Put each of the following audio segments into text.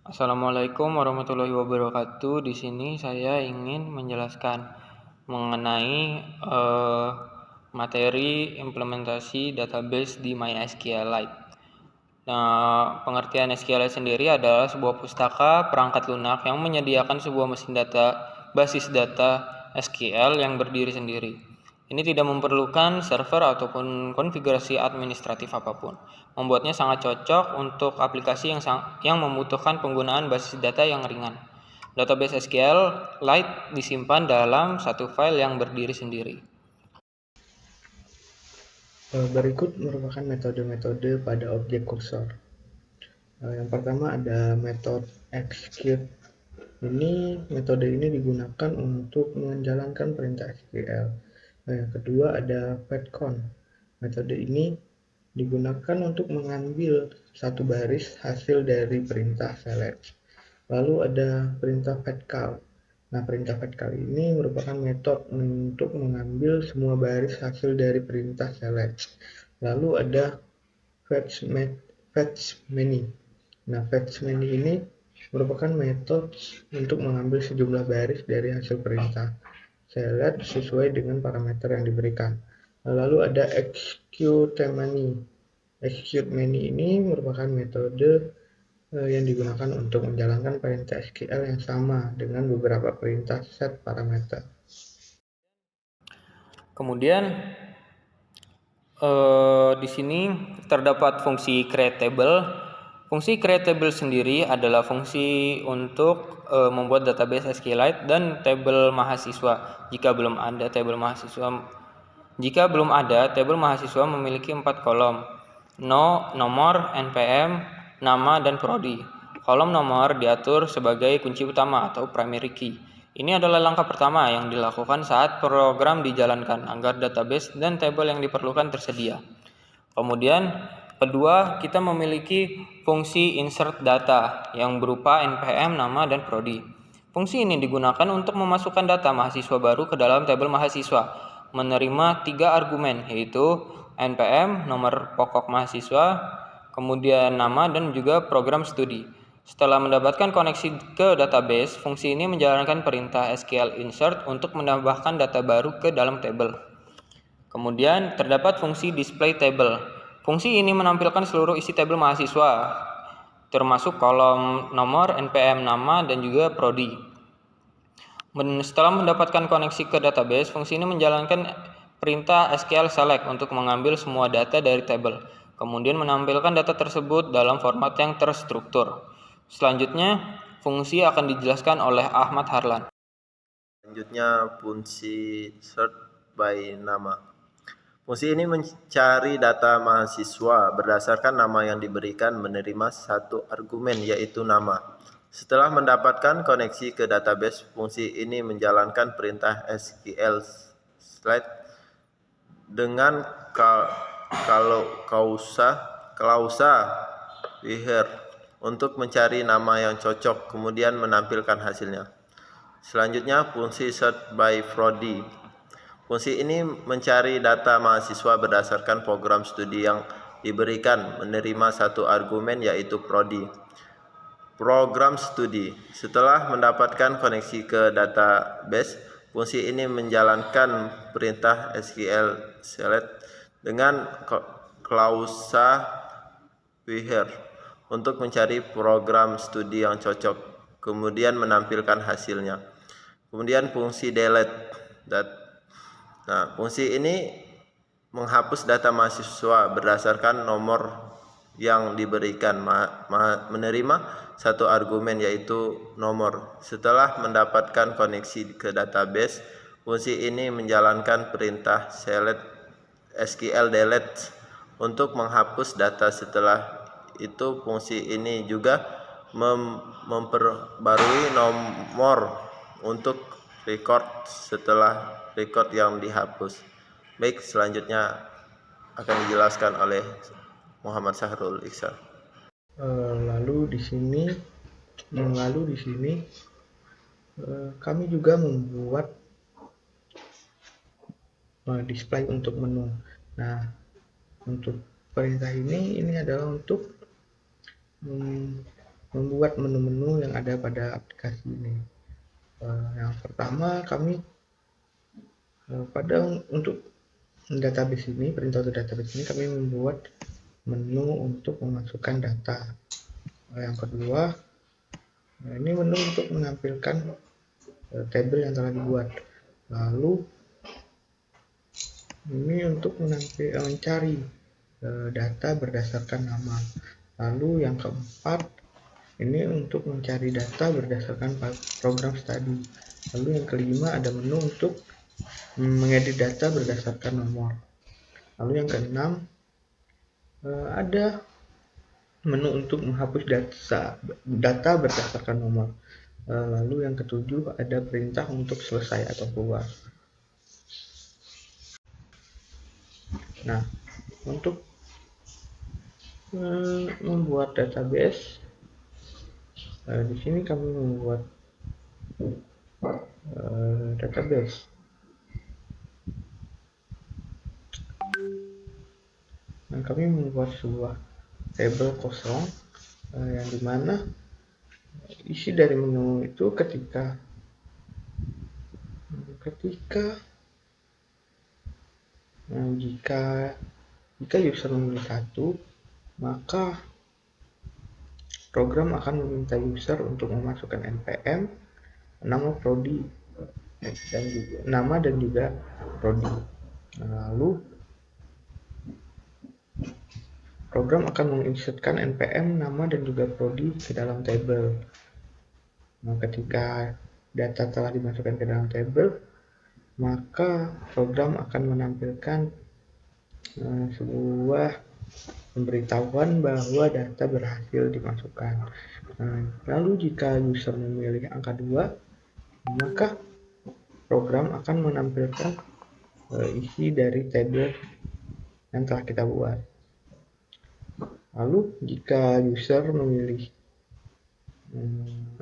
Assalamualaikum warahmatullahi wabarakatuh. Di sini saya ingin menjelaskan mengenai materi implementasi database di MySQLite. Nah, pengertian SQLite sendiri adalah sebuah pustaka perangkat lunak yang menyediakan sebuah mesin data basis data SQL yang berdiri sendiri. Ini tidak memerlukan server ataupun konfigurasi administratif apapun. Membuatnya sangat cocok untuk aplikasi yang membutuhkan penggunaan basis data yang ringan. Database SQLite disimpan dalam satu file yang berdiri sendiri. Berikut merupakan metode-metode pada objek kursor. Yang pertama ada metode execute. Metode ini digunakan untuk menjalankan perintah SQL. Yang kedua ada fetcon. Metode ini digunakan untuk mengambil satu baris hasil dari perintah select. Lalu ada perintah fetcall. Nah, perintah fetcall ini merupakan metode untuk mengambil semua baris hasil dari perintah select. Lalu ada fetch many. Nah, fetch many ini merupakan metode untuk mengambil sejumlah baris dari hasil perintah select sesuai dengan parameter yang diberikan. Lalu ada execute many. Execute many ini merupakan metode yang digunakan untuk menjalankan perintah SQL yang sama dengan beberapa perintah set parameter. Kemudian di sini terdapat fungsi create-table. Fungsi create-table sendiri adalah fungsi untuk membuat database SQLite dan tabel mahasiswa. Jika belum ada tabel mahasiswa memiliki 4 kolom: nomor, NPM, nama, dan prodi. Kolom nomor diatur sebagai kunci utama atau primary key. Ini adalah langkah pertama yang dilakukan saat program dijalankan agar database dan tabel yang diperlukan tersedia. Kemudian, kedua, kita memiliki fungsi insert data yang berupa NPM, nama, dan prodi. Fungsi ini digunakan untuk memasukkan data mahasiswa baru ke dalam tabel mahasiswa, menerima 3 argumen, yaitu NPM, nomor pokok mahasiswa, kemudian nama, dan juga program studi. Setelah mendapatkan koneksi ke database, fungsi ini menjalankan perintah SQL insert untuk menambahkan data baru ke dalam tabel. Kemudian terdapat fungsi display table. Fungsi ini menampilkan seluruh isi tabel mahasiswa, termasuk kolom nomor, NPM, nama, dan juga prodi. Setelah mendapatkan koneksi ke database, fungsi ini menjalankan perintah SQL select untuk mengambil semua data dari tabel, kemudian menampilkan data tersebut dalam format yang terstruktur. Selanjutnya, fungsi akan dijelaskan oleh Ahmad Harlan. Selanjutnya fungsi search by nama. Fungsi ini mencari data mahasiswa berdasarkan nama yang diberikan menerima satu argumen yaitu nama. Setelah mendapatkan koneksi ke database, fungsi ini menjalankan perintah SQL select dengan klausa where untuk mencari nama yang cocok kemudian menampilkan hasilnya. Selanjutnya fungsi search by prodi. Fungsi ini mencari data mahasiswa berdasarkan program studi yang diberikan menerima satu argumen yaitu prodi. Program studi. Setelah mendapatkan koneksi ke database, fungsi ini menjalankan perintah SQL select dengan klausa where untuk mencari program studi yang cocok, kemudian menampilkan hasilnya. Kemudian fungsi delete. Nah, fungsi ini menghapus data mahasiswa berdasarkan nomor yang diberikan menerima satu argumen yaitu nomor. Setelah mendapatkan koneksi ke database, fungsi ini menjalankan perintah select SQL delete untuk menghapus data. Setelah itu fungsi ini juga memperbarui nomor untuk record setelah record yang dihapus. Baik, selanjutnya akan dijelaskan oleh Muhammad Syahrul Ikhsan. Lalu di sini kami juga membuat display untuk menu. Nah, untuk perintah ini adalah untuk membuat menu-menu yang ada pada aplikasi ini. Yang pertama kami untuk database ini, perintah untuk database ini kami membuat menu untuk memasukkan data. Yang kedua, ini menu untuk menampilkan tabel yang telah dibuat. Lalu ini untuk mencari data berdasarkan nama. Lalu yang keempat, ini untuk mencari data berdasarkan program studi. Lalu yang kelima, ada menu untuk mengedit data berdasarkan nomor. Lalu yang keenam, ada menu untuk menghapus data berdasarkan nomor. Lalu yang ketujuh, ada perintah untuk selesai atau keluar. Nah, untuk membuat database, di sini kami membuat database. Nah, kami membuat sebuah tabel kosong yang dimana isi dari menu itu ketika jika user memilih 1, maka program akan meminta user untuk memasukkan npm, nama prodi dan juga prodi. Lalu program akan menginsertkan npm, nama dan juga prodi ke dalam tabel. Nah, ketika data telah dimasukkan ke dalam tabel, maka program akan menampilkan sebuah pemberitahuan bahwa data berhasil dimasukkan. Lalu jika user memilih angka 2, maka program akan menampilkan isi dari tabel yang telah kita buat. Lalu jika user memilih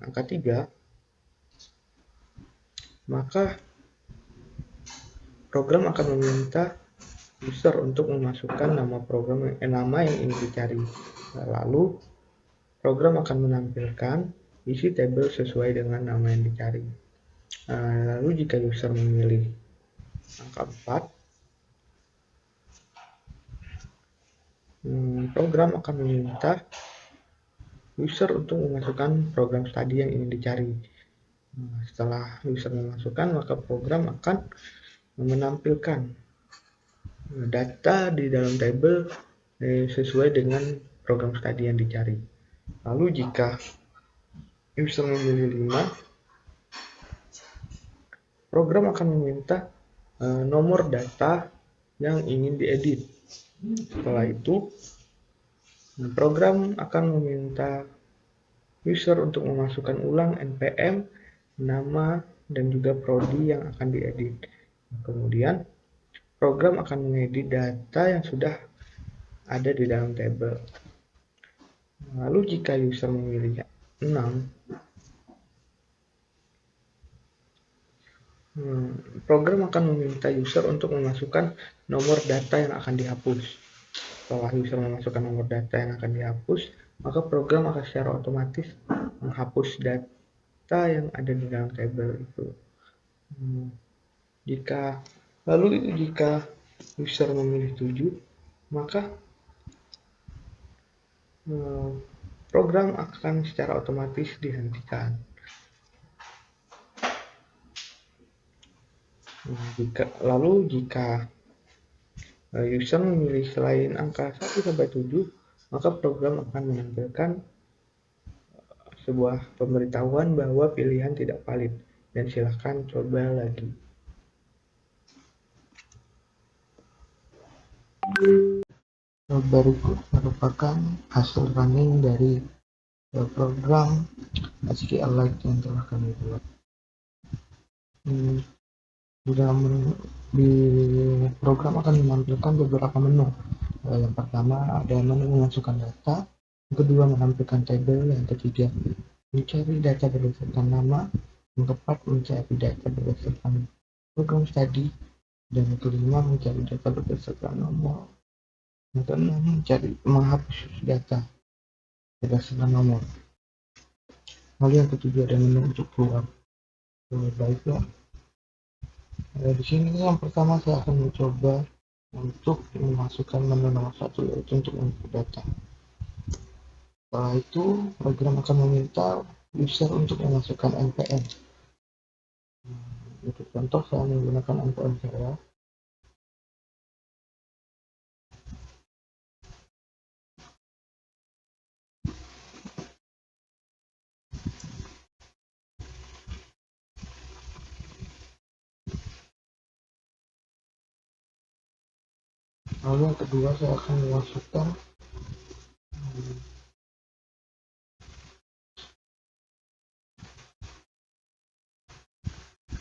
angka 3, maka program akan meminta user untuk memasukkan nama yang ingin dicari. Lalu program akan menampilkan isi tabel sesuai dengan nama yang dicari. Lalu jika user memilih angka 4, program akan meminta user untuk memasukkan program studi yang ingin dicari. Setelah user memasukkan, maka program akan menampilkan data di dalam tabel sesuai dengan program studi yang dicari. Lalu jika user memilih 5, program akan meminta nomor data yang ingin diedit. Setelah itu, program akan meminta user untuk memasukkan ulang npm, nama, dan juga prodi yang akan diedit. Kemudian program akan mengedit data yang sudah ada di dalam tabel. Lalu jika user memilih 6, program akan meminta user untuk memasukkan nomor data yang akan dihapus. Setelah user memasukkan nomor data yang akan dihapus, maka program akan secara otomatis menghapus data yang ada di dalam tabel itu. Jika user memilih 7, maka program akan secara otomatis dihentikan. Jika user memilih selain angka 1-7, maka program akan menampilkan sebuah pemberitahuan bahwa pilihan tidak valid dan silakan coba lagi. Berikut merupakan hasil running dari program SQLite yang telah kami buat. Di program akan menampilkan beberapa menu. Yang pertama ada menu memasukkan data, yang kedua menampilkan tabel, yang ketiga mencari data berdasarkan nama, yang keempat mencari data berdasarkan program studi, dan yang kelima mencari data berdasarkan nomor, yang keenam menghapus data berdasarkan nomor. Lalu yang ketujuh ada menu untuk keluar. Baiklah. Di sini yang pertama saya akan mencoba untuk memasukkan menu nomor satu, yaitu untuk input data. Setelah itu, program akan meminta user untuk memasukkan NPM. Untuk contoh, saya menggunakan NPM saya. Lalu yang kedua, saya akan memasukkan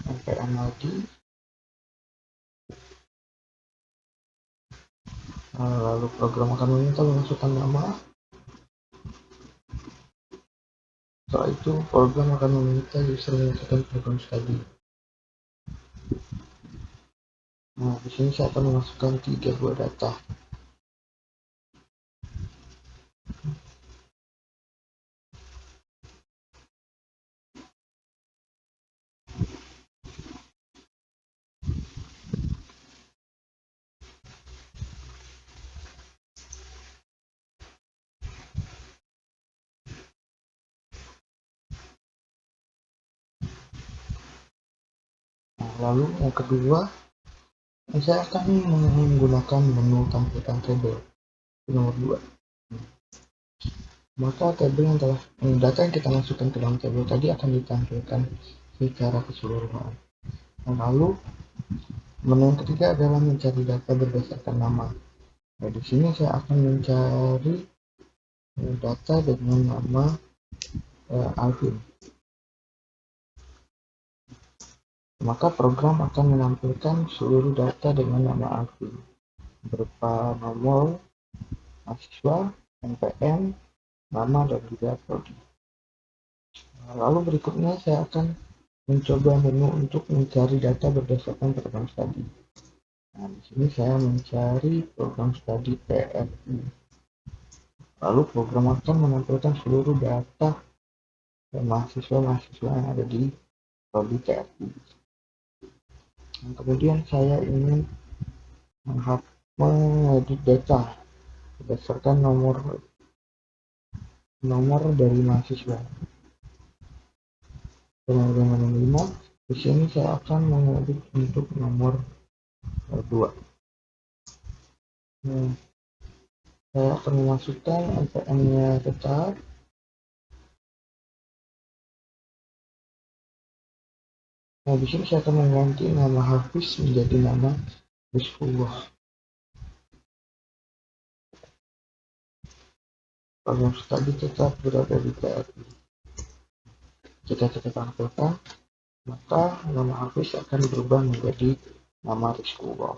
NPM lagi. Lalu program akan meminta memasukkan nama. Setelah itu, program akan meminta user memasukkan program study. Nah, di sini saya akan memasukkan 3 buah data. Nah, lalu yang kedua, saya akan menggunakan menu tampilkan tabel nomor 2. Maka tabel yang telah data yang kita masukkan ke dalam tabel tadi akan ditampilkan secara keseluruhan. Nah, lalu menu yang ketiga adalah mencari data berdasarkan nama. Nah, di sini saya akan mencari data dengan nama Alvin. Maka program akan menampilkan seluruh data dengan nama Alvin berupa nomor mahasiswa, NPM, nama, dan juga prodi. Lalu berikutnya saya akan mencoba menu untuk mencari data berdasarkan program studi. Nah, di sini saya mencari program studi PRI. Lalu program akan menampilkan seluruh data mahasiswa-mahasiswa yang ada di prodi PRI. Nah, kemudian saya ingin mengedit data berdasarkan nomor dari mahasiswa. Dengan nomor 5, di sini saya akan mengedit untuk nomor 2. Saya akan memasukkan NPM-nya tetap. Nah, di sini saya akan mengganti nama Hafiz menjadi nama Rizfullah. Program studi tetap berada di PRI. Jika kita tampilkan, maka nama Hafiz akan berubah menjadi nama Rizfullah.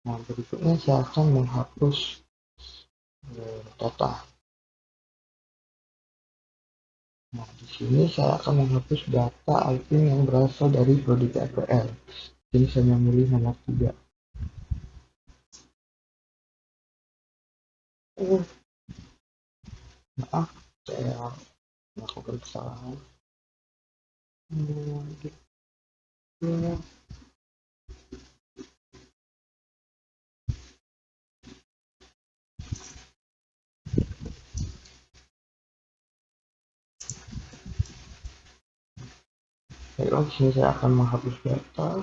Nah, berikutnya saya akan menghapus data. Nah, di sini saya akan menghapus data Alvin yang berasal dari prodi PPL. Jadi saya memilih nomor 3. Maaf, saya melakukan kesalahan. Baiklah, di sini saya akan menghapus data.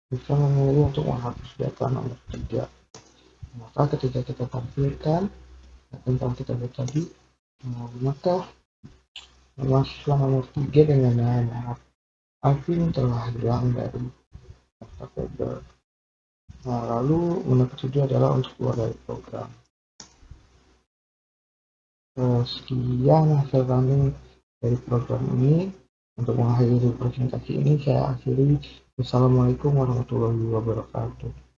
Bisa memilih untuk menghapus data nomor 3. Maka ketika kita tampilkan tentang kita buat tadi, maka mahasiswa nomor 3 dengan nama Alvin telah hilang dari daftar tabel. Nah, lalu menu ketujuh adalah untuk keluar dari program. Sekian hasil running dari program ini. Untuk mengakhiri presentasi ini saya akhiri. Wassalamualaikum warahmatullahi wabarakatuh.